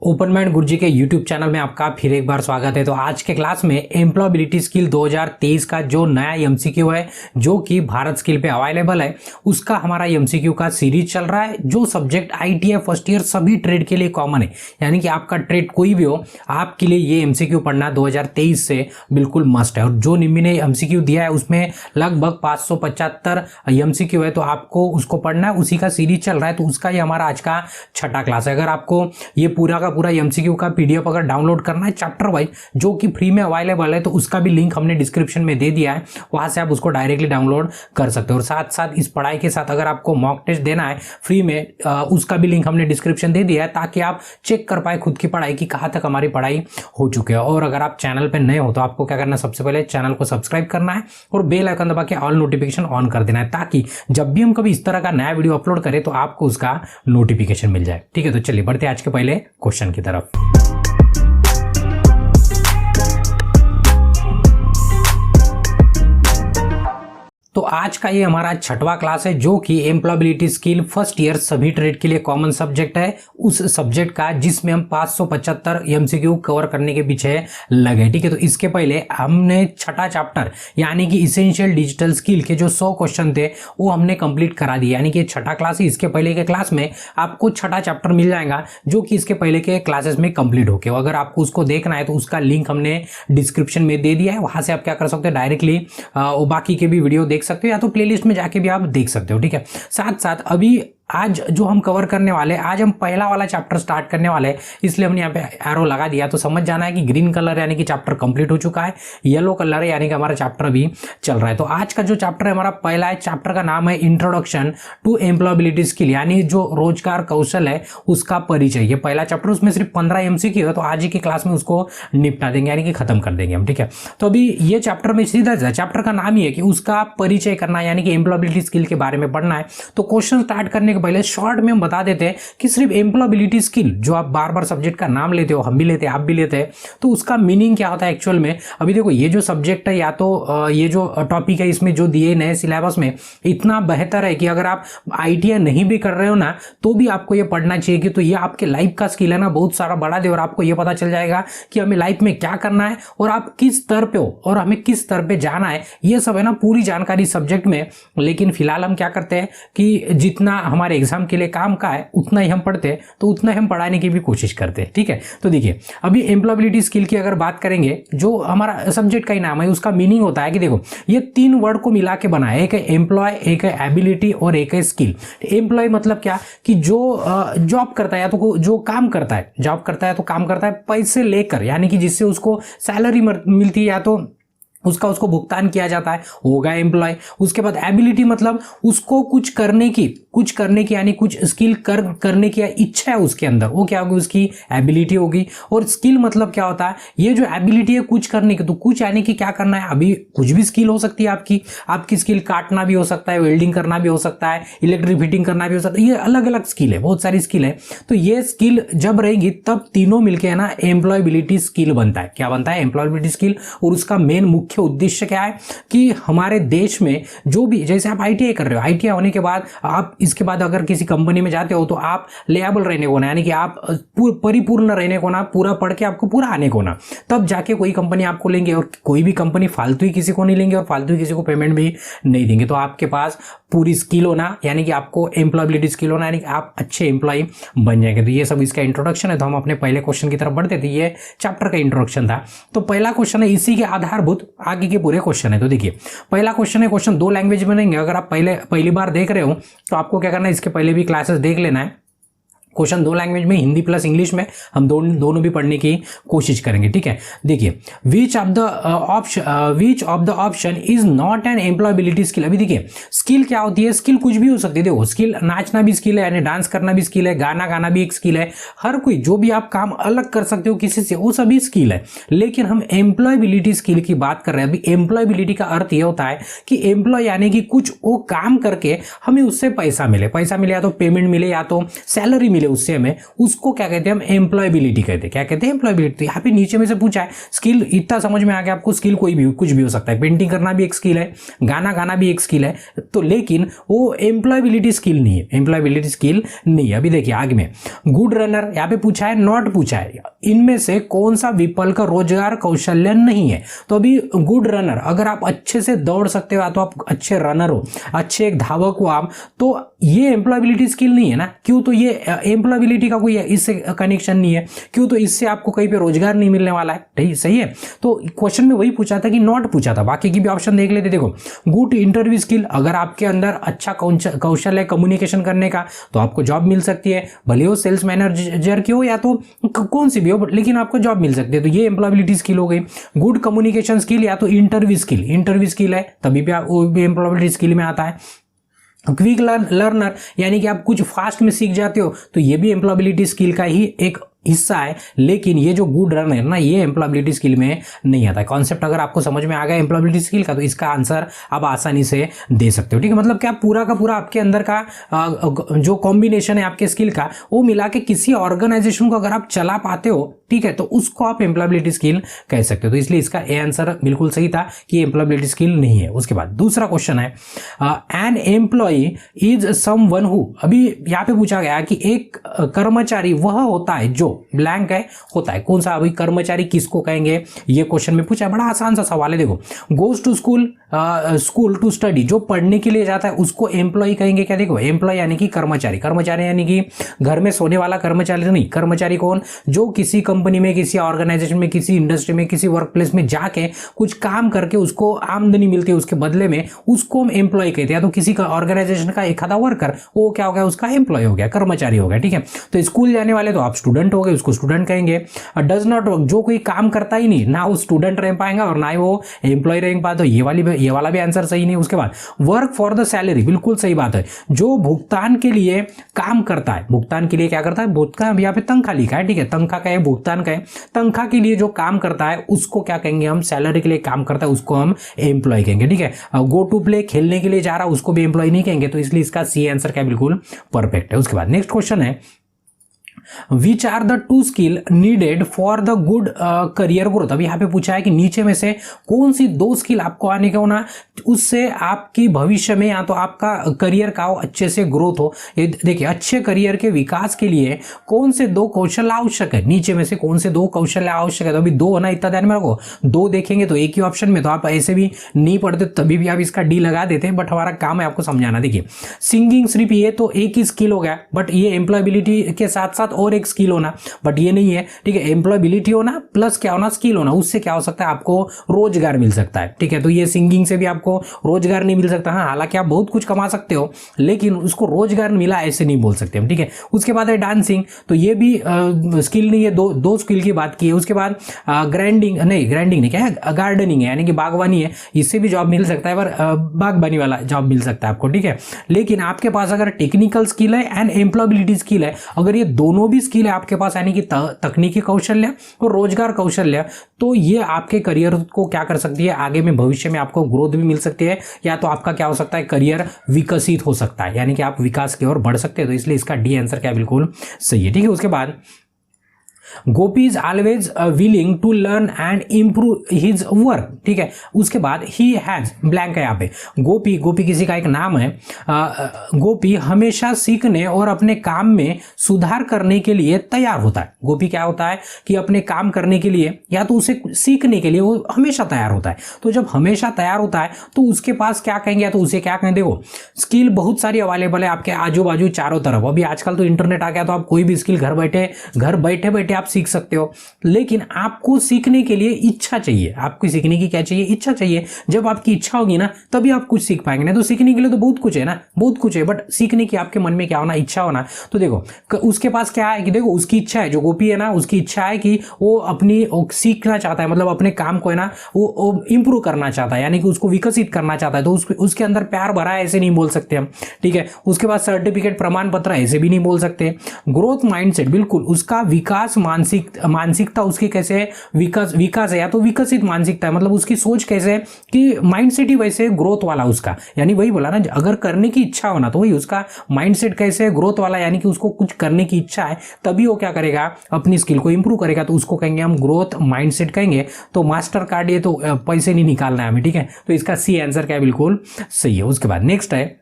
Open mind गुरुजी के YouTube channel में आपका फिर एक बार स्वागत है। तो आज के क्लास में एम्प्लॉयबिलिटी स्किल 2023 का जो नया एमसीक्यू है जो कि भारत स्किल पे अवेलेबल है, उसका हमारा एमसीक्यू का सीरीज चल रहा है। जो सब्जेक्ट आईटीआई फर्स्ट ईयर सभी ट्रेड के लिए कॉमन है, यानी कि आपका ट्रेड कोई भी हो, आपके लिए ये एमसीक्यू पढ़ना 2023 से बिल्कुल मस्ट है। और जो निम्मी ने एमसीक्यू दिया है उसमें लगभग 575 एमसीक्यू है, तो आपको उसको पढ़ना है। उसी का सीरीज चल रहा है, तो उसका ये हमारा आज का छठा क्लास है। अगर आपको ये पूरा का पूरा एमसीक्यू का पीडीएफ अगर डाउनलोड करना है चैप्टर वाइज, जो कि फ्री में अवेलेबल है, तो उसका भी लिंक हमने डिस्क्रिप्शन में दे दिया है, वहां से आप उसको डायरेक्टली डाउनलोड कर सकते हो। और साथ साथ इस पढ़ाई के साथ अगर आपको मॉक टेस्ट देना है फ्री में, उसका भी लिंक हमने डिस्क्रिप्शन दे दिया है, ताकि आप चेक कर पाए खुद की पढ़ाई की कहाँ तक हमारी पढ़ाई हो चुकी है। और अगर आप चैनल पर नए हो तो आपको क्या करना है, सबसे पहले चैनल को सब्सक्राइब करना है और बेल आइकन दबा के ऑल नोटिफिकेशन ऑन कर देना है, ताकि जब भी हम कभी इस तरह का नया वीडियो अपलोड करें तो आपको उसका नोटिफिकेशन मिल जाए। ठीक है, तो चलिए बढ़ते आज के पहले क्वेश्चन की तरफ। तो आज का ये हमारा छठवां क्लास है, जो कि एम्प्लॉयबिलिटी स्किल फर्स्ट ईयर सभी ट्रेड के लिए कॉमन सब्जेक्ट है, उस सब्जेक्ट का जिसमें हम 575 एमसीक्यू कवर करने के पीछे लगे। ठीक है, तो इसके पहले हमने छठा चैप्टर यानी कि इसेंशियल डिजिटल स्किल के जो 100 क्वेश्चन थे वो हमने कंप्लीट करा दिए, यानी कि छठा क्लास है। इसके पहले के क्लास में आपको छठा चैप्टर मिल जाएगा जो कि इसके पहले के क्लासेस में कंप्लीट होके। अगर आपको उसको देखना है तो उसका लिंक हमने डिस्क्रिप्शन में दे दिया है, वहां से आप क्या कर सकते हो, डायरेक्टली बाकी के भी वीडियो देख सकते हो, या तो प्लेलिस्ट में जाके भी आप देख सकते हो। ठीक है, साथ साथ अभी आज जो हम कवर करने वाले, आज हम पहला वाला चैप्टर स्टार्ट करने वाले हैं, इसलिए हमने यहाँ पे एरो लगा दिया। तो समझ जाना है कि ग्रीन कलर यानी कि चैप्टर कंप्लीट हो चुका है, येलो कलर है यानी कि हमारा चैप्टर भी चल रहा है। तो आज का जो चैप्टर है हमारा पहला है, चैप्टर का नाम है इंट्रोडक्शन टू एम्प्लॉयबिलिटी स्किल, यानी जो रोजगार कौशल है उसका परिचय। ये पहला चैप्टर, उसमें सिर्फ 15 एमसीक्यू है, तो आज ही की क्लास में उसको निपटा देंगे, यानी कि खत्म कर देंगे हम। ठीक है, तो अभी ये चैप्टर में सीधा चैप्टर का नाम ही है कि उसका परिचय करना, यानी कि एम्प्लॉयबिलिटी स्किल के बारे में पढ़ना है। तो क्वेश्चन स्टार्ट करने के पहले शॉर्ट में हम बता देते हैं कि सिर्फ एम्प्लॉयबिलिटी स्किल, जो आप बार बार सब्जेक्ट का नाम लेते हो, हम भी लेते हैं, आप भी लेते हैं, तो उसका मीनिंग क्या होता है एक्चुअल में। अभी देखो, ये जो सब्जेक्ट है या तो ये जो टॉपिक है इसमें जो दिए नए सिलेबस में, इतना बेहतर है कि अगर आप आईटीआई नहीं भी कर रहे हो ना, तो भी आपको ये पढ़ना चाहिए कि तो ये आपके लाइफ का स्किल है ना, बहुत सारा बढ़ा दे। और आपको ये पता चल जाएगा कि हमें लाइफ में क्या करना है और आप किस स्तर पे हो और हमें किस स्तर पे जाना है, ये सब है ना पूरी जानकारी सब्जेक्ट में। लेकिन फिलहाल हम क्या करते हैं कि जितना हमारे एग्जाम के लिए काम का है उतना ही हम पढ़ते हैं, तो उतना ही हम पढ़ाने की भी कोशिश करते हैं। ठीक है, तो देखिए अभी एम्प्लॉयबिलिटी स्किल की अगर बात करेंगे, जो हमारा सब्जेक्ट का ही नाम है, उसका मीनिंग होता है कि देखो ये 3 वर्ड को मिला के बना है, एक है एम्प्लॉय, एक है एबिलिटी और एक है स्किल। एम्प्लॉय मतलब क्या कि जो जॉब करता है, या तो जो काम करता है, जॉब करता है तो काम करता है पैसे लेकर, यानी कि जिससे उसको सैलरी मिलती है या तो उसको भुगतान किया जाता है, होगा एम्प्लॉय। उसके बाद एबिलिटी मतलब उसको कुछ करने की यानी कुछ स्किल करने की इच्छा है उसके अंदर, वो क्या होगी, उसकी एबिलिटी होगी। और स्किल मतलब क्या होता है, ये जो एबिलिटी है कुछ करने की, तो कुछ यानी कि क्या करना है, अभी कुछ भी स्किल हो सकती है आपकी स्किल काटना भी हो सकता है, वेल्डिंग करना भी हो सकता है, इलेक्ट्रिक फिटिंग करना भी हो सकता है, ये अलग अलग स्किल है, बहुत सारी स्किल है। तो ये स्किल जब रहेगी तब तीनों मिलकर है ना एम्प्लॉयबिलिटी स्किल बनता है। क्या बनता है, एम्प्लॉयबिलिटी स्किल। और उसका मेन मुख्य उद्देश्य क्या है कि हमारे देश में जो भी, जैसे आप आईटीआई कर रहे हो, आईटीआई होने के बाद आप इसके बाद अगर किसी कंपनी में जाते हो तो आप लेबल रहने को ना, यानी कि आप परिपूर्ण रहने को ना, पूरा पढ़ के आपको पूरा आने को ना, तब जाके कोई कंपनी आपको लेंगे। और कोई भी कंपनी फालतू ही किसी को नहीं लेंगे और फालतू ही किसी को पेमेंट भी नहीं देंगे। तो आपके पास पूरी स्किल होना, यानी कि आपको एम्प्लॉयबिलिटी स्किल होना, यानी कि आप अच्छे एम्प्लॉय बन जाएंगे। तो ये सब इसका इंट्रोडक्शन है। तो हम अपने पहले क्वेश्चन की तरफ बढ़ते थे, ये चैप्टर का इंट्रोडक्शन था। तो पहला क्वेश्चन है, इसी के आधारभूत आगे के पूरे क्वेश्चन है। तो देखिए पहला क्वेश्चन है, क्वेश्चन 2 लैंग्वेज में बनेंगे। अगर आप पहली बार देख रहे हो तो आपको क्या करना है, इसके पहले भी क्लासेस देख लेना है। क्वेश्चन 2 लैंग्वेज में, हिंदी प्लस इंग्लिश में, हम दोनों भी पढ़ने की कोशिश करेंगे। ठीक है, देखिए विच of the option is not an employability skill. अभी देखिए स्किल क्या होती है, स्किल कुछ भी हो सकती है। देखो स्किल नाचना भी स्किल है, यानी डांस करना भी स्किल है, गाना गाना भी एक स्किल है। हर कोई जो भी आप काम अलग कर सकते हो किसी से, वो सभी स्किल है। लेकिन हम एम्प्लॉयबिलिटी स्किल की बात कर रहे हैं। अभी एम्प्लॉयबिलिटी का अर्थ यह होता है कि एम्प्लॉय यानी कि कुछ वो काम करके हमें उससे पैसा मिले, या तो पेमेंट मिले या तो सैलरी मिले, मिले उससे हमें, उसको क्या कहते हैं हम, एम्प्लॉयबिलिटी कहते हैं। क्या कहते हैं, एम्प्लॉयबिलिटी। तो यहाँ पे नीचे में से पूछा है स्किल, इतना समझ में आ गया आपको, स्किल कोई भी कुछ भी हो सकता है, पेंटिंग करना भी एक स्किल है, गाना गाना भी एक स्किल है, तो लेकिन वो एम्प्लॉयबिलिटी स्किल नहीं है, एम्प्लॉयबिलिटी स्किल नहीं है। अभी देखिए आगे में गुड रनर, यहाँ पे पूछा है नॉट पूछा है, इनमें से कौन सा विकल्प का रोजगार कौशल्य नहीं है। तो अभी गुड रनर, अगर आप अच्छे से दौड़ सकते हो तो आप अच्छे रनर हो, अच्छे एक धावक हो आप, तो ये एम्प्लॉयबिलिटी स्किल नहीं है ना। क्यों, तो ये एम्प्लॉयबिलिटी का कोई इससे कनेक्शन नहीं है। क्यों, तो इससे आपको कहीं पे रोजगार नहीं मिलने वाला है। सही है, तो क्वेश्चन में वही पूछा था कि नॉट पूछा था, बाकी की भी ऑप्शन देख लेते। देखो गुड इंटरव्यू स्किल, अगर आपके अंदर अच्छा कौशल है कम्युनिकेशन करने का तो आपको जॉब मिल सकती है, भले वो सेल्स मैनेजर की हो या तो कौन सी भी हो, लेकिन आपको जॉब मिल सकती है। तो ये एम्प्लॉयबिलिटी स्किल हो गई। गुड कम्युनिकेशन स्किल या तो इंटरव्यू स्किल है, तभी भी आप वो भी एम्प्लॉयबिलिटी स्किल में आता है। क्विक लर्नर, यानी कि आप कुछ फास्ट में सीख जाते हो, तो ये भी एम्प्लॉयबिलिटी स्किल का ही एक हिस्सा है। लेकिन ये जो गुड रनर है ना, ये एम्प्लॉयबिलिटी स्किल में नहीं आता है। कॉन्सेप्ट अगर आपको समझ में आ गया एम्प्लॉयबिलिटी स्किल का, तो इसका आंसर आप आसानी से दे सकते हो। ठीक है, मतलब क्या पूरा का पूरा आपके अंदर का जो कॉम्बिनेशन है आपके स्किल का, वो मिला के किसी ऑर्गेनाइजेशन को अगर आप चला पाते हो, ठीक है, तो उसको आप एम्प्लॉयबिलिटी स्किल कह सकते हो। तो इसलिए इसका ए आंसर बिल्कुल सही था कि एम्प्लॉयबिलिटी स्किल नहीं है। उसके बाद दूसरा क्वेश्चन है an employ is someone who, अभी यहाँ पे पूछा गया कि एक कर्मचारी वह होता है जो ब्लैंक है, होता है कौन सा, अभी कर्मचारी किसको कहेंगे, ये क्वेश्चन में पूछा है। बड़ा आसान सा सवाल है। देखो goes to school to study, जो पढ़ने के लिए जाता है उसको एम्प्लॉय कहेंगे। क्या, देखो एम्प्लॉय यानी कि कर्मचारी, कर्मचारी यानी कि घर में सोने वाला कर्मचारी नहीं। कर्मचारी कौन, जो किसी कंपनी में, किसी ऑर्गेनाइजेशन में, किसी इंडस्ट्री में, किसी वर्क प्लेस में जाके कुछ काम करके उसको आमदनी मिलती है, उसके बदले में उसको हम एम्प्लॉय कहते हैं। तो किसी का ऑर्गेनाइजेशन का एक आधा वर्कर, वो क्या हो गया, उसका एम्प्लॉय हो गया, कर्मचारी हो गया। ठीक है, तो स्कूल जाने वाले तो आप स्टूडेंट हो गए, उसको स्टूडेंट कहेंगे। डज नॉट वर्क, जो कोई काम करता ही नहीं, ना वो स्टूडेंट रह पाएगा और ना ही वो एम्प्लॉय रह पाएगा, तो ये वाला भी आंसर सही नहीं। उसके बाद वर्क फॉर द सैलरी, बिल्कुल सही बात है, जो भुगतान के लिए काम करता है, भुगतान के लिए क्या करता है, भुगतान, यहाँ पे तनख्वाह लिखा है, ठीक है, तनख्वाह का है, भुगतान का है, तनख्वाह के लिए जो काम करता है उसको क्या कहेंगे हम, सैलरी के लिए काम करता है उसको हम एम्प्लॉय कहेंगे। ठीक है, गो टू प्ले, खेलने के लिए जा रहा उसको भी एम्प्लॉय नहीं कहेंगे। तो इसलिए इसका सी आंसर क्या बिल्कुल परफेक्ट है। उसके बाद नेक्स्ट क्वेश्चन है which are the two skill needed for the good career growth. अभी यहाँ पे पूछा है कि नीचे में से कौन सी दो स्किल आपको आने का होना, उससे आपकी भविष्य में या तो आपका करियर का अच्छे से ग्रोथ हो। ये देखिए, अच्छे करियर के विकास के लिए कौन से दो कौशल आवश्यक है, नीचे में से कौन से दो कौशल आवश्यक है। तो अभी दो होना, इतना ध्यान में रखो, दो देखेंगे तो एक ही ऑप्शन में, तो आप ऐसे भी नहीं पढ़ते तभी भी आप इसका डी लगा देते हैं, बट हमारा काम है आपको समझाना। देखिए सिंगिंग सिर्फ ये तो एक ही स्किल हो गया, बट ये एम्प्लॉयबिलिटी के साथ साथ और एक स्किल होना, बट ये नहीं है। ठीक है, एम्प्लॉयबिलिटी होना प्लस क्या होना, स्किल होना, उससे क्या हो सकता है, आपको रोजगार मिल सकता है। ठीक है, तो ये सिंगिंग से भी आपको रोजगार नहीं मिल सकता। हाँ, हालांकि आप बहुत कुछ कमा सकते हो, लेकिन उसको रोजगार मिला ऐसे नहीं बोल सकते हम। ठीक है, उसके बाद है डांसिंग, तो ये भी स्किल नहीं है, दो स्किल की बात की है। उसके बाद ग्राइंडिंग नहीं, क्या है, गार्डनिंग है, यानी कि बागवानी है, इससे भी जॉब मिल सकता है, पर बागवानी वाला जॉब मिल सकता है आपको। ठीक है, लेकिन आपके पास अगर टेक्निकल स्किल है एंड एम्प्लॉयबिलिटी स्किल है, अगर ये दोनों भी स्किल है आपके पास, यानी कि तकनीकी कौशल्य और रोजगार कौशल्य, तो ये आपके करियर को क्या कर सकती है, आगे में भविष्य में आपको ग्रोथ भी मिल सकती है, या तो आपका क्या हो सकता है, करियर विकसित हो सकता है, यानी कि आप विकास की ओर बढ़ सकते हैं। तो इसलिए इसका डी आंसर क्या बिल्कुल सही है। ठीक है, उसके बाद Gopi is always willing to learn and improve his work. ठीक है, उसके बाद ही हैज ब्लैंक है यहाँ पे, गोपी किसी का एक नाम है। गोपी हमेशा सीखने और अपने काम में सुधार करने के लिए तैयार होता है। गोपी क्या होता है कि अपने काम करने के लिए या तो उसे सीखने के लिए वो हमेशा तैयार होता है। तो जब हमेशा तैयार होता है तो उसके पास क्या कहेंगे, या तो उसे क्या कहेंगे, देखो स्किल बहुत सारी अवेलेबल है आपके आजू बाजू चारों तरफ। अभी आजकल तो इंटरनेट आ गया, तो आप कोई भी स्किल घर बैठे बैठे आप सीख सकते हो, लेकिन आपको सीखने के लिए इच्छा चाहिए। आपको सीखने की क्या चाहिए, इच्छा चाहिए। जब आपकी इच्छा होगी ना तभी आप कुछ सीख पाएंगे। ना तो सीखने के लिए तो बहुत कुछ है ना, बहुत कुछ है, बट सीखने की आपके मन में क्या होना, इच्छा होना। तो देखो उसके पास क्या है कि देखो उसकी इच्छा है, जो गोपी है ना उसकी इच्छा है कि वो अपनी सीखना चाहता है, मतलब अपने काम को है ना वो इंप्रूव करना चाहता है, यानी कि उसको विकसित करना चाहता है। तो उसके अंदर प्यार भरा है ऐसे नहीं बोल सकते हम। ठीक है, उसके बाद सर्टिफिकेट प्रमाण पत्र ऐसे भी नहीं बोल सकते। ग्रोथ माइंडसेट, बिल्कुल उसका विकास मानसिकता उसकी कैसे है, विकास है या तो विकसित मानसिकता है, मतलब उसकी सोच कैसे है कि माइंडसेट ही वैसे ग्रोथ वाला उसका, यानी वही बोला ना, अगर करने की इच्छा होना तो वही उसका माइंडसेट कैसे है, ग्रोथ वाला, यानी कि उसको कुछ करने की इच्छा है तभी वो क्या करेगा, अपनी स्किल को इंप्रूव करेगा, तो उसको कहेंगे हम ग्रोथ माइंडसेट कहेंगे। तो मास्टर कार्ड ये तो पैसे नहीं निकालना है हमें, ठीक है, तो इसका सी आंसर क्या है, बिल्कुल सही है। उसके बाद नेक्स्ट है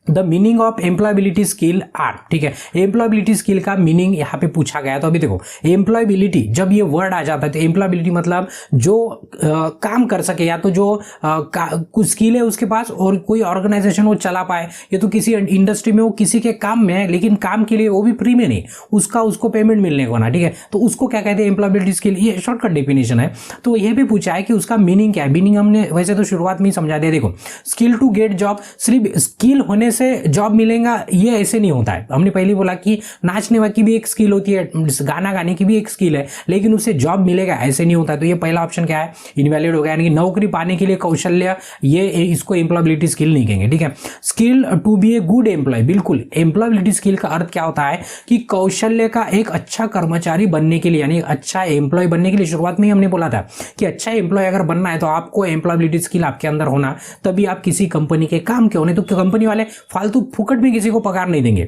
the meaning of employability skill are, ठीक है, एम्प्लॉयबिलिटी स्किल का मीनिंग यहाँ पे पूछा गया। तो अभी देखो एम्प्लॉयबिलिटी जब ये वर्ड आ जाता है तो एम्प्लॉयबिलिटी मतलब जो काम कर सके, या तो जो कुछ स्किल है उसके पास और कोई ऑर्गेनाइजेशन वो चला पाए, ये तो किसी इंडस्ट्री में वो किसी के काम में है लेकिन काम के लिए वो भी फ्री में नहीं, उसको पेमेंट मिलने को ना, ठीक है, तो उसको क्या कहते हैं, एम्प्लॉयबिलिटी स्किल, ये शॉर्टकट डेफिनेशन है। तो ये भी पूछा है कि उसका मीनिंग क्या है। मीनिंग हमने वैसे तो शुरुआत में ही समझा दिया, देखो स्किल टू गेट जॉब, सिर्फ स्किल होने से जॉब मिलेगा ये ऐसे नहीं होता है। हमने पहले बोला कि नाचने की भी एक स्किल होती है, गाना गाने की भी एक स्किल है, लेकिन उससे जॉब मिलेगा ऐसे नहीं होता है। तो ये पहला ऑप्शन क्या है, इनवैलिड हो गया, यानी कि नौकरी पाने के लिए कौशल्य, ये इसको एम्प्लॉयबिलिटी स्किल नहीं कहेंगे, ठीक है। Skill to be a good employ, बिल्कुल एम्प्लॉयबिलिटी स्किल का अर्थ क्या होता है कि कौशल्य का एक अच्छा कर्मचारी बनने के लिए, यानी अच्छा एम्प्लॉय बनने के लिए, शुरुआत में ही हमने बोला था कि अच्छा एम्प्लॉय अगर बनना है तो आपको एम्प्लॉयबिलिटी स्किल आपके अंदर होना, तभी आप किसी कंपनी के काम के होने। तो कंपनी वाले फालतू फुकट में किसी को पगार नहीं देंगे,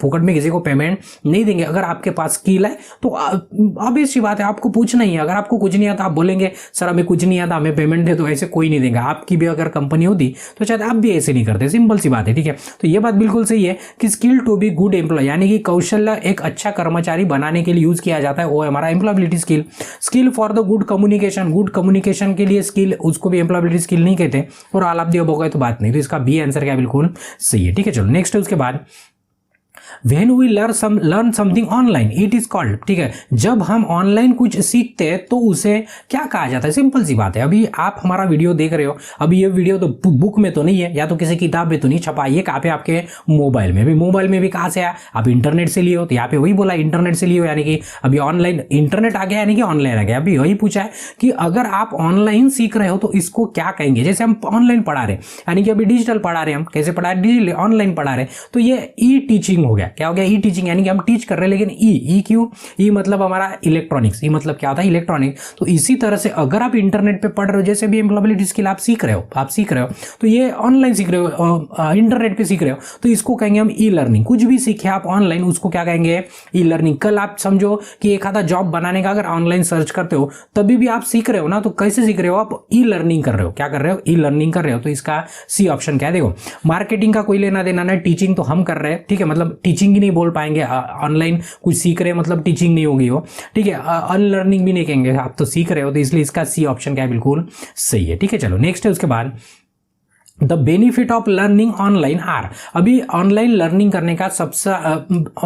फुकट में किसी को पेमेंट नहीं देंगे। अगर आपके पास स्किल है तो ऑब्वियस सी बात है आपको पूछना ही है। अगर आपको कुछ नहीं आता आप बोलेंगे सर हमें कुछ नहीं आता हमें पेमेंट दे, तो ऐसे कोई नहीं देगा। आपकी भी अगर कंपनी होती तो शायद आप भी ऐसे नहीं करते, सिंपल सी बात है, ठीक है। तो ये बात बिल्कुल सही है कि skill to be good employ, यानी कि कौशल्य एक अच्छा कर्मचारी बनाने के लिए यूज किया जाता है, वो है हमारा employability skill. Skill for the good communication, good communication के लिए स्किल, उसको भी एम्प्लॉयबिलिटी स्किल नहीं कहते। और आल ऑफ द अबव तो बात नहीं, तो इसका बी आंसर क्या बिल्कुल सही है, ठीक है। चलो नेक्स्ट है उसके बाद When we learn something online, it is called, ठीक है, जब हम ऑनलाइन कुछ सीखते हैं तो उसे क्या कहा जाता है। सिंपल सी बात है, अभी आप हमारा वीडियो देख रहे हो, अभी ये वीडियो तो बुक में तो नहीं है या तो किसी किताब में तो नहीं छपा, ये कहाँ पे आपके मोबाइल में भी, मोबाइल में भी कहाँ से आया, आप इंटरनेट से लिए हो, तो यहाँ पे वही बोला इंटरनेट से लिए हो, यानी कि अभी ऑनलाइन इंटरनेट आ गया, यानी कि ऑनलाइन आ गया। अभी वही पूछा है कि अगर आप ऑनलाइन सीख रहे हो तो इसको क्या कहेंगे। जैसे हम ऑनलाइन पढ़ा रहे, यानी कि अभी डिजिटल पढ़ा रहे, हम कैसे पढ़ा रहे, डिजिटल ऑनलाइन पढ़ा रहे, तो ये ई टीचिंग हो गया। क्या हो गया, ई टीचिंग, यानी कि हम टीच कर रहे हैं, लेकिन ई क्यों, ई मतलब हमारा इलेक्ट्रॉनिक्स, ई मतलब क्या होता है, इलेक्ट्रॉनिक। तो इसी तरह से अगर आप इंटरनेट पे पढ़ रहे हो, जैसे भी एम्प्लॉयबिलिटी स्किल आप सीख रहे हो, तो ये ऑनलाइन सीख रहे हो, इंटरनेट पे सीख रहे हो, तो इसको कहेंगे हम ई लर्निंग। कुछ भी सीखे आप ऑनलाइन उसको क्या कहेंगे, ई लर्निंग। कल आप समझो कि एक आधा जॉब बनाने का अगर ऑनलाइन सर्च करते हो तभी भी आप सीख रहे हो ना, तो कैसे सीख रहे हो, आप ई लर्निंग कर रहे हो। क्या कर रहे हो, ई लर्निंग कर रहे हो। तो इसका सी ऑप्शन क्या है, देखो मार्केटिंग का कोई लेना देना नहीं, टीचिंग तो हम कर रहे हैं, ठीक है, मतलब टीचिंग ही नहीं बोल पाएंगे, ऑनलाइन कुछ सीख रहे हैं मतलब टीचिंग नहीं होगी वो, ठीक है, अनलर्निंग भी नहीं कहेंगे, आप तो सीख रहे हो, तो इसलिए इसका सी ऑप्शन क्या है, बिल्कुल सही है, ठीक है। चलो नेक्स्ट है उसके बाद the benefit of learning online are, अभी ऑनलाइन लर्निंग करने का सबसे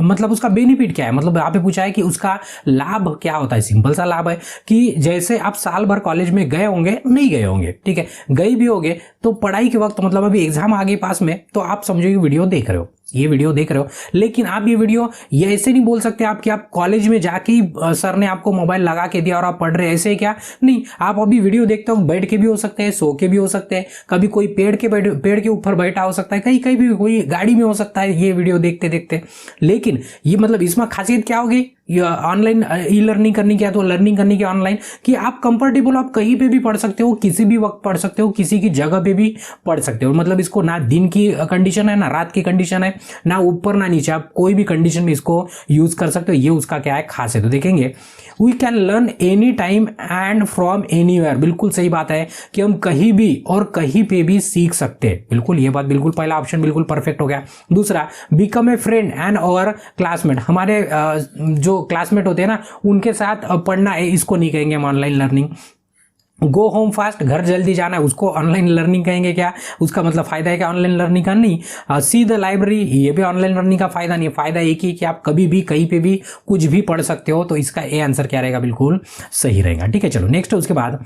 मतलब उसका बेनिफिट क्या है, मतलब यहाँ पे पूछा है कि उसका लाभ क्या होता है। सिंपल सा लाभ है कि जैसे आप साल भर कॉलेज में गए होंगे, नहीं गए होंगे, ठीक है, गए भी होंगे तो पढ़ाई के वक्त मतलब अभी एग्जाम आ गई पास में, तो आप समझो कि वीडियो देख रहे हो, ये वीडियो देख रहे हो, लेकिन आप ये वीडियो ये ऐसे नहीं बोल सकते आप कि आप कॉलेज में जाके ही सर ने आपको मोबाइल लगा के दिया और आप पढ़ रहे, ऐसे क्या नहीं, आप अभी वीडियो देखते हो, बैठ के भी हो सकते हैं, सो के भी हो सकते हैं, कभी कोई पेड़ के ऊपर बैठा हो सकता है, कहीं भी कोई गाड़ी में हो सकता है ये वीडियो देखते देखते। लेकिन ये मतलब इसमें खासियत क्या होगी ऑनलाइन ई लर्निंग करने की, या तो लर्निंग करने की ऑनलाइन, कि आप कंफर्टेबल, आप कहीं पे भी पढ़ सकते हो, किसी भी वक्त पढ़ सकते हो, किसी की जगह पे भी पढ़ सकते हो। मतलब इसको ना दिन की कंडीशन है ना रात की कंडीशन है, ना ऊपर ना नीचे, आप कोई भी कंडीशन में इसको यूज कर सकते हो। ये उसका क्या है, खास है। तो देखेंगे we can learn any time and from anywhere, बिल्कुल सही बात है कि हम कहीं भी और कहीं पे भी सीख सकते हैं, बिल्कुल ये बात बिल्कुल, पहला ऑप्शन बिल्कुल परफेक्ट हो गया। दूसरा, बिकम ए फ्रेंड एंड और क्लासमेट, हमारे जो क्लासमेट होते हैं ना उनके साथ पढ़ना है, इसको नहीं कहेंगे हम online learning. Go home fast, घर जल्दी जाना है, उसको ऑनलाइन लर्निंग कहेंगे क्या, उसका मतलब फायदा है क्या ऑनलाइन लर्निंग का, नहीं। सी द लाइब्रेरी, ये भी ऑनलाइन लर्निंग का फायदा नहीं है, फायदा एक ही कि आप कभी भी कहीं पे भी कुछ भी पढ़ सकते हो। तो इसका ए आंसर क्या रहेगा, बिल्कुल सही रहेगा, ठीक है। चलो नेक्स्ट है उसके बाद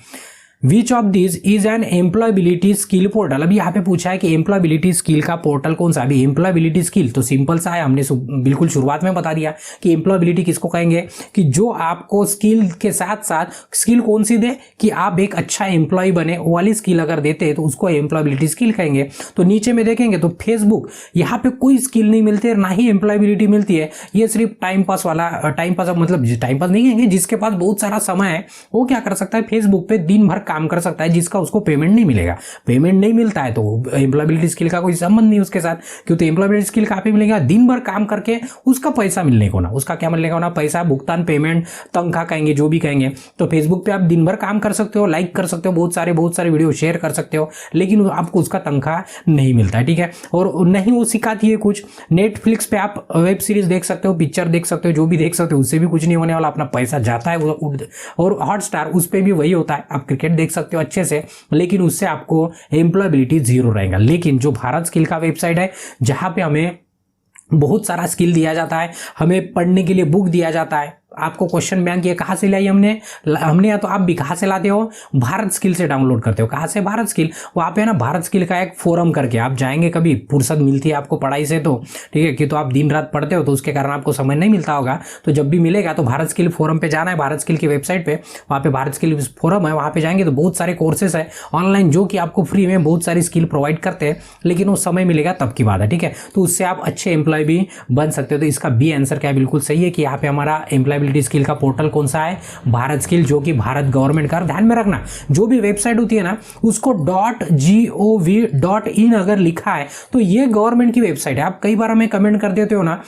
which of this is an employability skill portal. अभी यहाँ पे पूछा है कि एम्प्लॉयबिलिटी स्किल का पोर्टल कौन सा। अभी एम्प्लॉयबिलिटी स्किल तो सिंपल सा है, हमने बिल्कुल शुरुआत में बता दिया कि एम्प्लॉयबिलिटी किसको कहेंगे कि जो आपको स्किल के साथ साथ स्किल कौन सी दे कि आप एक अच्छा एम्प्लॉय बने, वो वाली स्किल अगर देते हैं तो उसको एम्प्लॉयबिलिटी स्किल कहेंगे। तो नीचे में देखेंगे तो फेसबुक, यहाँ पे कोई स्किल नहीं मिलती है, ना ही एम्प्लॉयबिलिटी मिलती है, ये सिर्फ टाइम पास वाला, टाइम पास मतलब टाइम पास नहीं कहेंगे, जिसके पास बहुत सारा समय है वो क्या कर सकता है फेसबुक पे दिन भर काम कर सकता है, जिसका उसको पेमेंट नहीं मिलेगा। पेमेंट नहीं मिलता है तो एम्प्लॉयबिलिटी स्किल का कोई संबंध नहीं उसके साथ, क्योंकि एम्प्लॉयबिलिटी स्किल कहाँ पे मिलेगा, दिन भर काम करके उसका पैसा मिलने को ना, उसका क्या मिलने को ना, पैसा, भुगतान, पेमेंट, तनख्वाह कहेंगे, जो भी कहेंगे। तो फेसबुक पे आप दिन भर काम कर सकते हो, लाइक कर सकते हो, बहुत सारे वीडियो शेयर कर सकते हो, लेकिन आपको उसका तनख्वाह नहीं मिलता है, ठीक है। और नहीं वो सिखाती है कुछ। नेटफ्लिक्स पे आप वेब सीरीज देख सकते हो, पिक्चर देख सकते हो, जो भी देख सकते हो, उससे भी कुछ नहीं होने वाला, अपना पैसा जाता है। और हॉटस्टार, उस पे भी वही होता है, आप क्रिकेट देख सकते हो अच्छे से, लेकिन उससे आपको एम्प्लॉयबिलिटी जीरो रहेगा। लेकिन जो भारत स्किल का वेबसाइट है, जहां पे हमें बहुत सारा स्किल दिया जाता है, हमें पढ़ने के लिए बुक दिया जाता है, आपको क्वेश्चन बैंक ये कहाँ से लाई हमने या तो आप भी कहाँ से लाते हो, भारत स्किल से डाउनलोड करते हो। कहाँ से, भारत स्किल। वहाँ पे ना भारत स्किल का एक फोरम करके आप जाएंगे, कभी फुर्सत मिलती है आपको पढ़ाई से तो ठीक है, कि तो आप दिन रात पढ़ते हो तो उसके कारण आपको समय नहीं मिलता होगा, तो जब भी मिलेगा तो भारत स्किल फोरम पे जाना है, भारत स्किल की वेबसाइट पे, वहाँ पे भारत स्किल फोरम है, वहाँ पे जाएंगे तो बहुत सारे कोर्सेस है ऑनलाइन जो कि आपको फ्री में बहुत सारी स्किल प्रोवाइड करते हैं, लेकिन वो समय मिलेगा तब की बात है, ठीक है। तो उससे आप अच्छे एम्प्लॉय भी बन सकते हो। तो इसका बी आंसर क्या है, बिल्कुल सही है कि यहाँ पे हमारा एम्प्लॉयबिलिटी स्किल का पोर्टल कौन सा है, भारत स्किल, जो कि भारत गवर्नमेंट का। ध्यान में रखना, जो भी वेबसाइट होती है ना उसको .gov.in अगर लिखा है तो ये गवर्नमेंट की वेबसाइट है। आप कई बार हमें कमेंट कर देते हो ना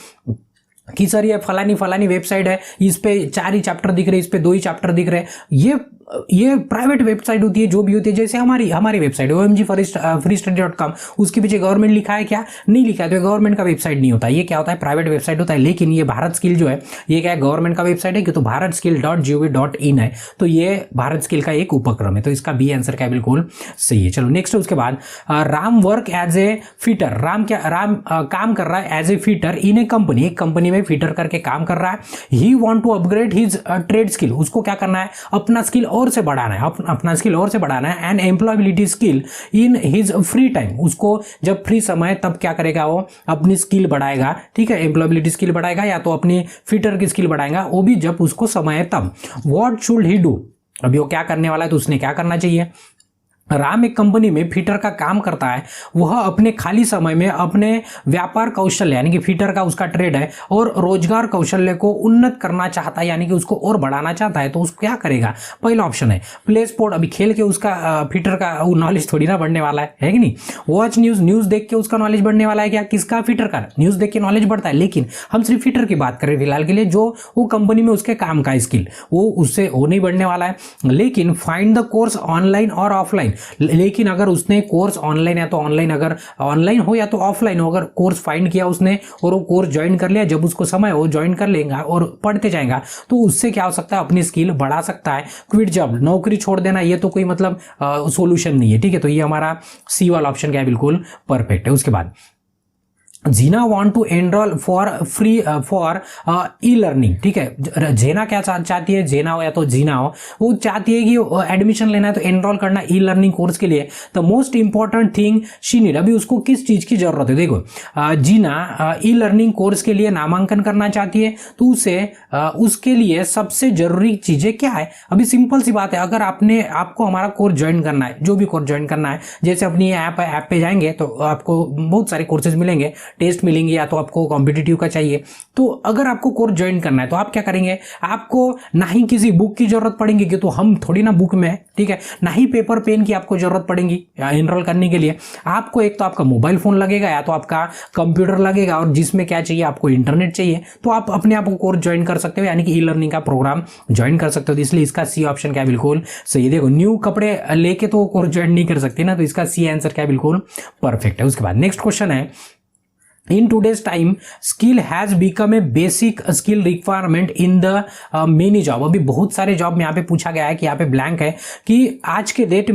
कि सर ये फलानी वेबसाइट है, इस पे 4 ही चैप्टर दिख रहे, इस पे 2 ही चैप्टर दिख रहे, ये प्राइवेट वेबसाइट होती है, जो भी होती है, जैसे हमारी वेबसाइट omgfreestudy.com, उसके पीछे गवर्नमेंट लिखा है क्या, नहीं लिखा है, तो गवर्नमेंट का वेबसाइट नहीं होता, ये क्या होता है, प्राइवेट वेबसाइट होता है। लेकिन ये भारत स्किल जो है ये क्या है, गवर्नमेंट का वेबसाइट है कि तो भारत स्किल .gov.in है, तो ये भारत स्किल का एक उपक्रम है। तो इसका बी आंसर क्या, बिल्कुल सही है। चलो नेक्स्ट, उसके बाद Ram work as a fitter. Ram काम कर रहा है as a fitter in a company, एक कंपनी में फिटर करके काम कर रहा है। He want to upgrade his trade skill, उसको क्या करना है, अपना स्किल और से बढ़ाना है, अपना स्किल और से बढ़ाना है। And employability skill in his free time, उसको जब फ्री समय तब क्या करेगा, वो अपनी स्किल बढ़ाएगा, ठीक है, एम्प्लॉयबिलिटी स्किल बढ़ाएगा या तो अपनी फिटर की स्किल बढ़ाएगा, वो भी जब उसको समय है तब। व्हाट शुड ही डू, अभी वो क्या करने वाला है, तो उसने क्या करना चाहिए। राम एक कंपनी में फिटर का काम करता है, वह अपने खाली समय में अपने व्यापार कौशल्य यानी कि फिटर का उसका ट्रेड है और रोजगार कौशल्य को उन्नत करना चाहता है, यानी कि उसको और बढ़ाना चाहता है, तो उसको क्या करेगा, पहला ऑप्शन है प्ले स्पोर्ट। अभी खेल के उसका फिटर का नॉलेज थोड़ी ना बढ़ने वाला है कि नहीं। वॉच न्यूज देख के उसका नॉलेज बढ़ने वाला है क्या, किसका, फिटर का। न्यूज देख के नॉलेज बढ़ता है, लेकिन हम सिर्फ फिटर की बात करें फिलहाल के लिए, जो वो कंपनी में उसके काम का स्किल वो उससे वो नहीं बढ़ने वाला है। लेकिन फाइंड द कोर्स ऑनलाइन और ऑफलाइन, लेकिन अगर उसने कोर्स ऑनलाइन या तो ऑनलाइन, अगर ऑनलाइन हो या तो ऑफलाइन हो, अगर कोर्स फाइंड किया उसने और वो कोर्स ज्वाइन कर लिया, जब उसको समय हो ज्वाइन कर लेगा और पढ़ते जाएगा, तो उससे क्या हो सकता है, अपनी स्किल बढ़ा सकता है। क्विट जॉब, नौकरी छोड़ देना, ये तो कोई मतलब सॉल्यूशन नहीं है, ठीक है। तो ये हमारा सी वाला ऑप्शन क्या है, बिल्कुल परफेक्ट है। उसके बाद Jeena want to enroll for free for e learning, ठीक है। जेना क्या चाहती है, जेना हो या तो जीना हो, वो चाहती है कि एडमिशन लेना है तो एनरोल करना ई लर्निंग कोर्स के लिए। The most important thing she need, अभी उसको किस चीज की जरूरत है, देखो जीना ई लर्निंग कोर्स के लिए नामांकन करना चाहती है, तो उसे उसके लिए सबसे जरूरी चीजें क्या है। अभी सिंपल सी बात है, अगर आपको हमारा कोर्स ज्वाइन करना है, जो भी कोर्स ज्वाइन करना है, जैसे अपनी ऐप पे जाएंगे तो आपको बहुत सारे कोर्सेज मिलेंगे, टेस्ट मिलेंगे, या तो आपको कॉम्पिटिटिव का चाहिए। तो अगर आपको कोर्स ज्वाइन करना है तो आप क्या करेंगे, आपको ना ही किसी बुक की जरूरत पड़ेगी, कि तो हम थोड़ी ना बुक में है, ठीक है, ना ही पेपर पेन की आपको जरूरत पड़ेगी एनरोल करने के लिए। आपको एक तो आपका मोबाइल फोन लगेगा या तो आपका कंप्यूटर लगेगा, और जिसमें क्या चाहिए, आपको इंटरनेट चाहिए, तो आप अपने आप को कोर्स ज्वाइन कर सकते हो, यानी कि ई लर्निंग का प्रोग्राम ज्वाइन कर सकते हो। तो इसलिए इसका सी ऑप्शन क्या, बिल्कुल सही। देखो न्यू कपड़े लेके तो कोर्स ज्वाइन नहीं कर सकते ना, तो इसका सी आंसर क्या, बिल्कुल परफेक्ट है। उसके बाद नेक्स्ट क्वेश्चन है, in today's time skill has become a basic skill requirement in the many job. अभी बहुत सारे जॉब में यहाँ पे पूछा गया है कि यहाँ पे ब्लैंक है कि आज के डेट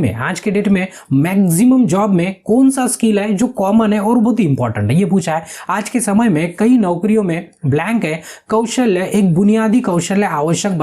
में मैक्सिमम जॉब में कौन सा स्किल है जो कॉमन है और बहुत ही इंपॉर्टेंट है, ये पूछा है। आज के समय में कई नौकरियों में ब्लैंक है, कौशल्य एक बुनियादी कौशल्य आवश्यक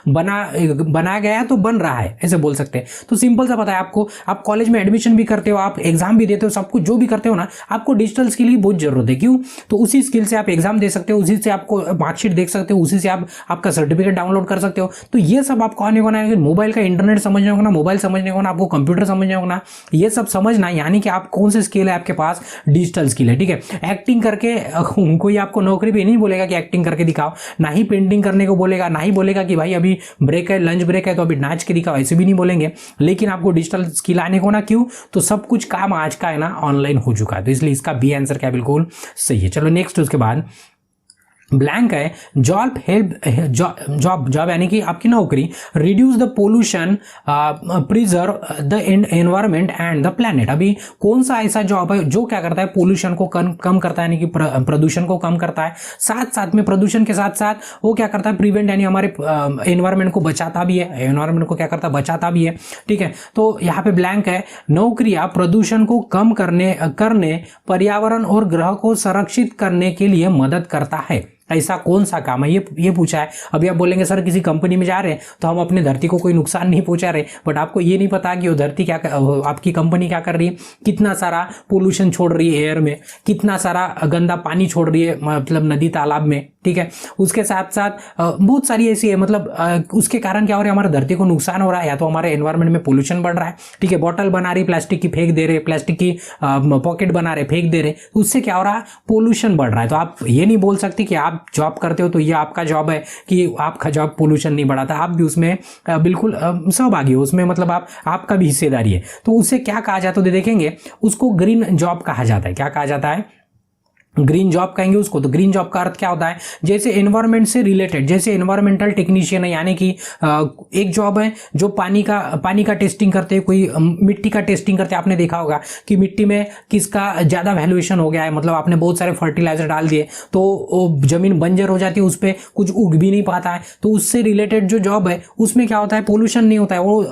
बनाया गया है, तो बन रहा है ऐसे बोल सकते हैं। तो सिंपल सा पता है आपको, आप कॉलेज में एडमिशन भी करते हो, आप एग्जाम भी देते हो, सब कुछ जो भी करते हो ना, आपको डिजिटल स्किल की बहुत जरूरत है। क्यों? तो उसी स्किल से आप एग्जाम दे सकते हो, उसी से आपको मार्कशीट देख सकते हो, उसी से आप आपका सर्टिफिकेट डाउनलोड कर सकते हो। तो ये सब आपको आने को ना, मोबाइल का इंटरनेट समझने को ना, मोबाइल समझने को ना, आपको कंप्यूटर समझने को ना, ये सब समझना, यानी कि आप कौन से स्किल है आपके पास, डिजिटल स्किल है। ठीक है, एक्टिंग करके कोई आपको नौकरी पे नहीं बोलेगा कि एक्टिंग करके दिखाओ, ना ही पेंटिंग करने को बोलेगा, ना ही बोलेगा कि भाई अभी ब्रेक है, लंच ब्रेक है तो अभी नाच के दिखाओ, ऐसे भी नहीं बोलेंगे। लेकिन आपको डिजिटल स्किल आने को ना, क्यों? तो सब कुछ काम आज का है ना ऑनलाइन हो चुका है, तो इसलिए इसका बी आंसर क्या बिल्कुल सही है। चलो नेक्स्ट, उसके बाद ब्लैंक है जॉब जॉब यानी कि आपकी नौकरी, reduce the pollution, preserve the environment and the planet. अभी कौन सा ऐसा जॉब है जो क्या करता है, पोल्यूशन को कम करता है, यानी कि प्रदूषण को कम करता है, साथ साथ में प्रदूषण के साथ साथ वो क्या करता है, प्रिवेंट यानी हमारे एनवायरमेंट को बचाता भी है, एनवायरमेंट को क्या करता है, बचाता भी है। ठीक है, तो यहाँ पे ब्लैंक है, नौकरियां प्रदूषण को कम करने पर्यावरण और ग्रह को संरक्षित करने के लिए मदद करता है। ऐसा कौन सा काम है, ये पूछा है। अभी आप बोलेंगे सर किसी कंपनी में जा रहे हैं तो हम अपने धरती को कोई नुकसान नहीं पहुंचा रहे, बट आपको ये नहीं पता कि वो धरती क्या, आपकी कंपनी क्या कर रही है, कितना सारा पोल्यूशन छोड़ रही है एयर में, कितना सारा गंदा पानी छोड़ रही है, मतलब नदी तालाब में। ठीक है, उसके साथ साथ बहुत सारी ऐसी है, मतलब उसके कारण क्या हो रहा है, हमारे धरती को नुकसान हो रहा है, या तो हमारे एनवायरमेंट में पोल्यूशन बढ़ रहा है। ठीक है, बॉटल बना रही प्लास्टिक की, फेंक दे रहे, प्लास्टिक की पॉकेट बना रहे, फेंक दे रहे, उससे क्या हो रहा है, पोल्यूशन बढ़ रहा है। तो आप ये नहीं बोल सकते कि आप जॉब करते हो तो ये आपका जॉब है कि आपका जॉब पोल्यूशन नहीं बढ़ाता, आप भी उसमें बिल्कुल सहभागी हो उसमें, मतलब आपका भी हिस्सेदारी है। तो उसे क्या कहा जाता है, देखेंगे उसको ग्रीन जॉब कहा जाता है। क्या कहा जाता है, ग्रीन जॉब कहेंगे उसको। तो ग्रीन जॉब का अर्थ क्या होता है, जैसे एनवायरमेंट से रिलेटेड, जैसे एनवायरमेंटल टेक्नीशियन है, यानी कि एक जॉब है जो पानी का टेस्टिंग करते हैं, कोई मिट्टी का टेस्टिंग करते हैं। आपने देखा होगा कि मिट्टी में किसका ज्यादा वैल्यूएशन हो गया है, मतलब आपने बहुत सारे फर्टिलाइजर डाल दिए तो जमीन बंजर हो जाती है, उस पर कुछ उग भी नहीं पाता है। तो उससे रिलेटेड जो जॉब है उसमें क्या होता है, पोल्यूशन नहीं होता है, वो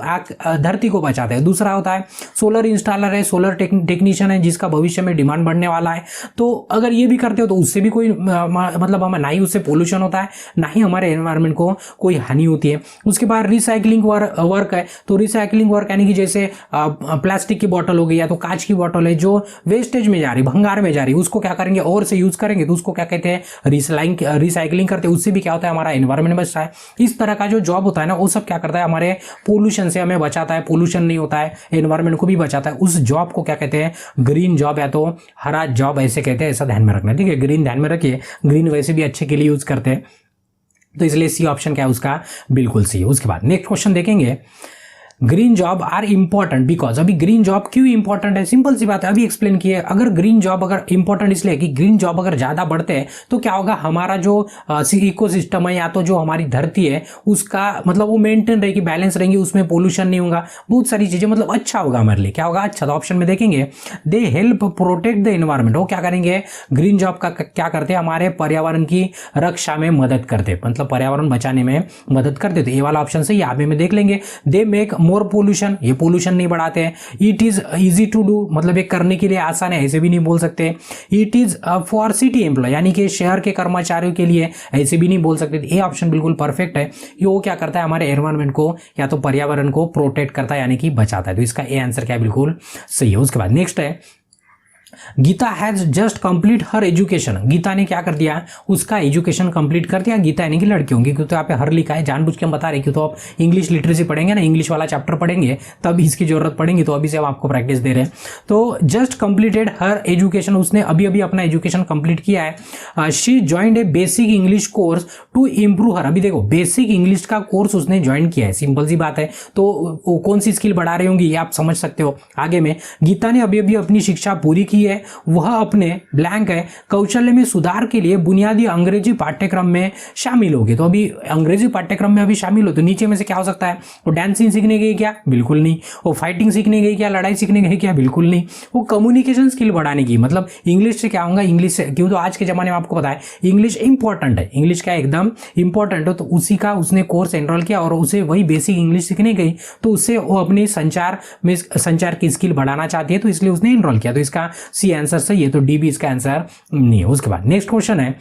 धरती को बचाता है। दूसरा होता है सोलर इंस्टॉलर है, सोलर टेक्नीशियन है, जिसका भविष्य में डिमांड बढ़ने वाला है। तो अगर ये भी करते हो तो उससे भी कोई मतलब हमें ना ही उससे पोल्यूशन होता है, ना ही हमारे एनवायरनमेंट को कोई हानि होती है। उसके बाद रिसाइकलिंग वर्क है। तो रिसाइकलिंग वर्क यानी कि जैसे प्लास्टिक की बोतल हो गई या तो कांच की बोतल है जो वेस्टेज में जा रही, भंगार में जा रही, उसको क्या करेंगे और से यूज करेंगे, तो उसको क्या कहते हैं, रिसाइकलिंग करते हैं। उससे भी क्या होता है, हमारा एनवायरनमेंट बचता है। इस तरह का जो जॉब होता है ना, वो सब क्या करता है, हमारे पोल्यूशन से हमें बचाता है, पोल्यूशन नहीं होता है, एनवायरनमेंट को भी बचाता है। उस जॉब को क्या कहते हैं, ग्रीन जॉब या तो हरा जॉब ऐसे कहते हैं। ऐसा ध्यान में रखना, ठीक है। ग्रीन ध्यान में रखिए, ग्रीन वैसे भी अच्छे के लिए यूज करते हैं, तो इसलिए सी ऑप्शन क्या है उसका बिल्कुल सी है। उसके बाद नेक्स्ट क्वेश्चन देखेंगे, green job are important because. अभी ग्रीन जॉब क्यों इंपॉर्टेंट है, सिंपल सी बात है, अभी एक्सप्लेन किए। अगर ग्रीन जॉब अगर इंपॉर्टेंट इसलिए कि ग्रीन जॉब अगर ज्यादा बढ़ते हैं तो क्या होगा, हमारा जो इकोसिस्टम है या तो जो हमारी धरती है उसका मतलब वो मेंटेन रहेगी, बैलेंस रहेंगी, उसमें पोल्यूशन नहीं होगा, बहुत सारी चीजें, मतलब अच्छा होगा हमारे लिए। क्या होगा, अच्छा। तो ऑप्शन में देखेंगे, they help protect the environment. वो क्या करेंगे, ग्रीन जॉब का क्या करते हैं, हमारे पर्यावरण की रक्षा में मदद करते, मतलब पर्यावरण बचाने में मदद करते। तो ये वाला ऑप्शन सही है, आगे में देख लेंगे। दे मेक मोर पोल्यूशन, ये पोल्यूशन नहीं बढ़ाते हैं। It is easy to do, मतलब ये करने के लिए आसान है, ऐसे भी नहीं बोल सकते। It is for city employ, यानी कि शहर के कर्मचारियों के लिए, ऐसे भी नहीं बोल सकते। ये ऑप्शन बिल्कुल परफेक्ट है। ये वो क्या करता है, हमारे एनवायरनमेंट को या तो पर्यावरण को प्रोटेक्ट करता है, यानी कि बचाता है। तो इसका ए आंसर क्या है, बिल्कुल सही है। उसके बाद नेक्स्ट है, Gita has just complete her education. Gita ने क्या कर दिया, उसका एजुकेशन कंप्लीट कर दिया। गीता यानी कि लड़की होंगी, क्योंकि यहाँ पे हर लिखा है, जानबूझ के हम बता रहे हैं, क्योंकि तो आप इंग्लिश लिटरेसी पढ़ेंगे ना, इंग्लिश वाला चैप्टर पढ़ेंगे तब इसकी जरूरत पड़ेगी, तो अभी से हम आपको प्रैक्टिस दे रहे हैं। तो जस्ट कंप्लीटेड हर एजुकेशन, उसने अभी अभी अपना एजुकेशन कंप्लीट किया है। She joined a basic English course to improve her. अभी देखो, बेसिक इंग्लिश का कोर्स उसने ज्वाइन किया है, सिंपल सी बात है। तो कौन सी स्किल बढ़ा रही होंगी ये आप समझ सकते हो आगे में। गीता ने अभी अभी अपनी शिक्षा पूरी की की है वह अपने ब्लैंक है कौशल्य में सुधार के लिए बुनियादी अंग्रेजी पाठ्यक्रम में शामिल होगी। तो अभी अंग्रेजी पाठ्यक्रम में अभी शामिल हो तो नीचे में से क्या हो सकता है, वो डांसिंग सीखने गई क्या, बिल्कुल नहीं। वो फाइटिंग सीखने गई क्या, लड़ाई सीखने गई क्या, बिल्कुल नहीं। वो कम्युनिकेशन स्किल बढ़ाने की, मतलब इंग्लिश से क्या होगा, इंग्लिश से क्यों, तो आज के जमाने में आपको पता है इंग्लिश इंपॉर्टेंट है, इंग्लिश का एकदम इंपॉर्टेंट है। तो उसी का उसने कोर्स एनरोल किया और उसे वही बेसिक इंग्लिश सीखने गई, तो उससे वो अपनी संचार की स्किल बढ़ाना चाहती है, तो इसलिए उसने एनरोल किया। तो इसका सी आंसर सही है, तो डी भी इसका आंसर नहीं है। उसके बाद नेक्स्ट क्वेश्चन है,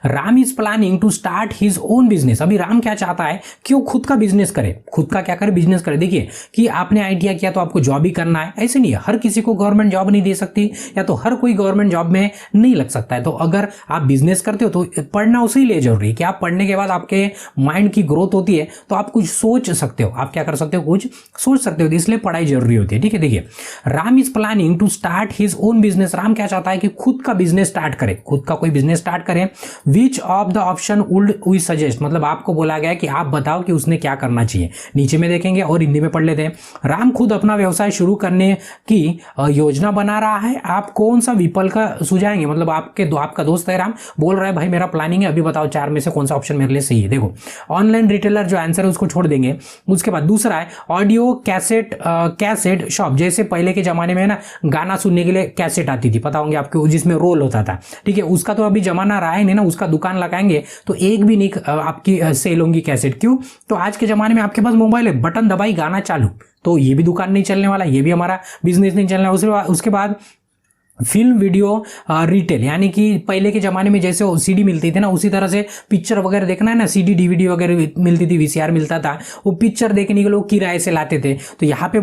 Ram is planning to start his own business. अभी राम क्या चाहता है कि वो खुद का बिजनेस करे, खुद का क्या करे, बिजनेस करे। देखिए कि आपने आईटीआई किया तो आपको जॉब ही करना है, ऐसे नहीं है। हर किसी को गवर्नमेंट जॉब नहीं दे सकती, या तो हर कोई गवर्नमेंट जॉब में नहीं लग सकता है। तो अगर आप बिजनेस करते हो तो पढ़ना उसी लिए जरूरी है कि आप पढ़ने के बाद आपके माइंड की ग्रोथ होती है, तो आप कुछ सोच सकते हो, आप क्या कर सकते हो, कुछ सोच सकते हो, इसलिए पढ़ाई जरूरी होती है। ठीक है, देखिए Ram is planning to start his own business. Ram क्या चाहता है कि खुद का बिजनेस स्टार्ट करे, खुद का कोई बिजनेस स्टार्ट करे। Which of the option would we suggest, मतलब आपको बोला गया कि आप बताओ कि उसने क्या करना चाहिए। नीचे में देखेंगे और हिंदी में पढ़ लेते हैं। राम खुद अपना व्यवसाय शुरू करने की योजना बना रहा है, आप कौन सा विकल्प का सुझाएंगे, मतलब आपका दोस्त है राम, बोल रहा है भाई मेरा प्लानिंग है, अभी बताओ चार में से कौन सा ऑप्शन मेरे लिए सही है। देखो ऑनलाइन रिटेलर जो आंसर है उसको छोड़ देंगे। उसके बाद दूसरा है ऑडियो कैसेट शॉप, जैसे पहले के जमाने में ना गाना सुनने के लिए कैसेट आती थी, पता होंगे आपको, जिसमें रोल होता था। ठीक है, उसका तो अभी जमाना रहा है नहीं ना, उसका दुकान लगाएंगे तो एक भी नहीं आपकी सेल होंगी कैसेट। क्यों, तो आज के जमाने में आपके पास मोबाइल है, बटन दबाई गाना चालू, तो ये भी दुकान नहीं चलने वाला, ये भी हमारा बिजनेस नहीं चलने वाला। उसके बाद फिल्म वीडियो रिटेल, यानी कि पहले के जमाने में जैसे सीडी मिलती थी ना, उसी तरह से पिक्चर वगैरह देखना है ना, सीडी डीवीडी वगैरह मिलती थी, वीसीआर मिलता था, वो पिक्चर देखने के लोग किराए से लाते थे। तो यहाँ पे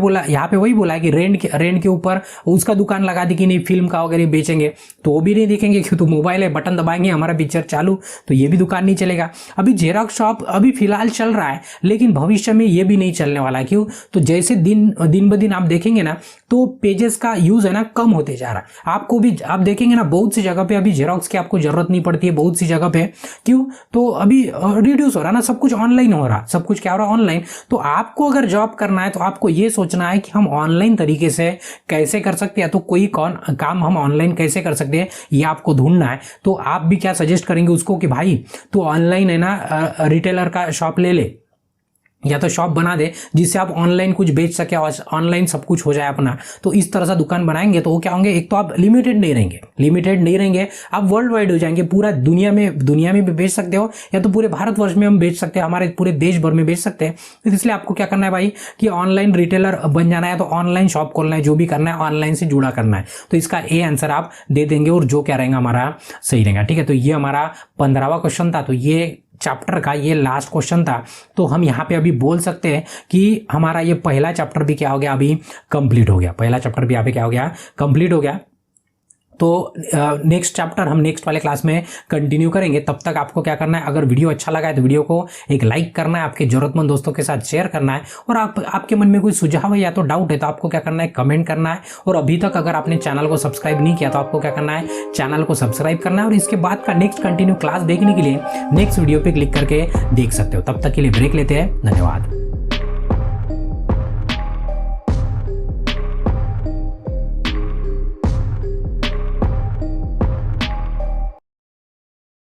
वही बोला है कि रेंट के ऊपर उसका दुकान लगा दी कि नहीं फिल्म का वगैरह बेचेंगे, तो वो भी नहीं देखेंगे क्यों, तो मोबाइल है, बटन दबाएंगे हमारा पिक्चर चालू, तो ये भी दुकान नहीं चलेगा। अभी जेरॉक्स शॉप अभी फिलहाल चल रहा है, लेकिन भविष्य में ये भी नहीं चलने वाला है। क्यों, तो जैसे दिन ब दिन आप देखेंगे ना, तो पेजेस का यूज है ना कम होते जा रहा है। आपको भी आप देखेंगे ना, बहुत सी जगह पे अभी जेरॉक्स की आपको जरूरत नहीं पड़ती है, बहुत सी जगह पे। क्यों, तो अभी रिड्यूस हो रहा है ना, सब कुछ ऑनलाइन हो रहा, सब कुछ क्या हो रहा है, ऑनलाइन। तो आपको अगर जॉब करना है तो आपको ये सोचना है कि हम ऑनलाइन तरीके से कैसे कर सकते हैं, तो कोई काम हम ऑनलाइन कैसे कर सकते हैं, ये आपको ढूंढना है। तो आप भी क्या सजेस्ट करेंगे उसको कि भाई तो ऑनलाइन है ना रिटेलर का शॉप ले ले, या तो शॉप बना दे जिससे आप ऑनलाइन कुछ बेच सके और ऑनलाइन सब कुछ हो जाए अपना। तो इस तरह से दुकान बनाएंगे तो वो क्या होंगे, एक तो आप लिमिटेड नहीं रहेंगे, आप वर्ल्ड वाइड हो जाएंगे, पूरा दुनिया में भी बेच सकते हो, या तो पूरे भारतवर्ष में हम बेच सकते हैं, हमारे पूरे देश भर में बेच सकते हैं। तो इसलिए आपको क्या करना है भाई कि ऑनलाइन रिटेलर बन जाना है, तो ऑनलाइन शॉप खोलना है, जो भी करना है ऑनलाइन से जुड़ा करना है। तो इसका ए आंसर आप दे देंगे और जो क्या रहेगा हमारा सही रहेगा। ठीक है, तो ये हमारा 15वां क्वेश्चन था, तो ये चैप्टर का ये लास्ट क्वेश्चन था। तो हम यहाँ पे अभी बोल सकते हैं कि हमारा ये पहला चैप्टर भी क्या हो गया, अभी कंप्लीट हो गया। पहला चैप्टर भी यहाँ पे क्या हो गया, कंप्लीट हो गया। तो नेक्स्ट चैप्टर हम नेक्स्ट वाले क्लास में कंटिन्यू करेंगे। तब तक आपको क्या करना है, अगर वीडियो अच्छा लगा है तो वीडियो को एक लाइक करना है, आपके जरूरतमंद दोस्तों के साथ शेयर करना है, और आपके मन में कोई सुझाव है या तो डाउट है तो आपको क्या करना है, कमेंट करना है। और अभी तक अगर आपने चैनल को सब्सक्राइब नहीं किया तो आपको क्या करना है, चैनल को सब्सक्राइब करना है। और इसके बाद का नेक्स्ट कंटिन्यू क्लास देखने के लिए नेक्स्ट वीडियो पे क्लिक करके देख सकते हो। तब तक के लिए ब्रेक लेते हैं, धन्यवाद।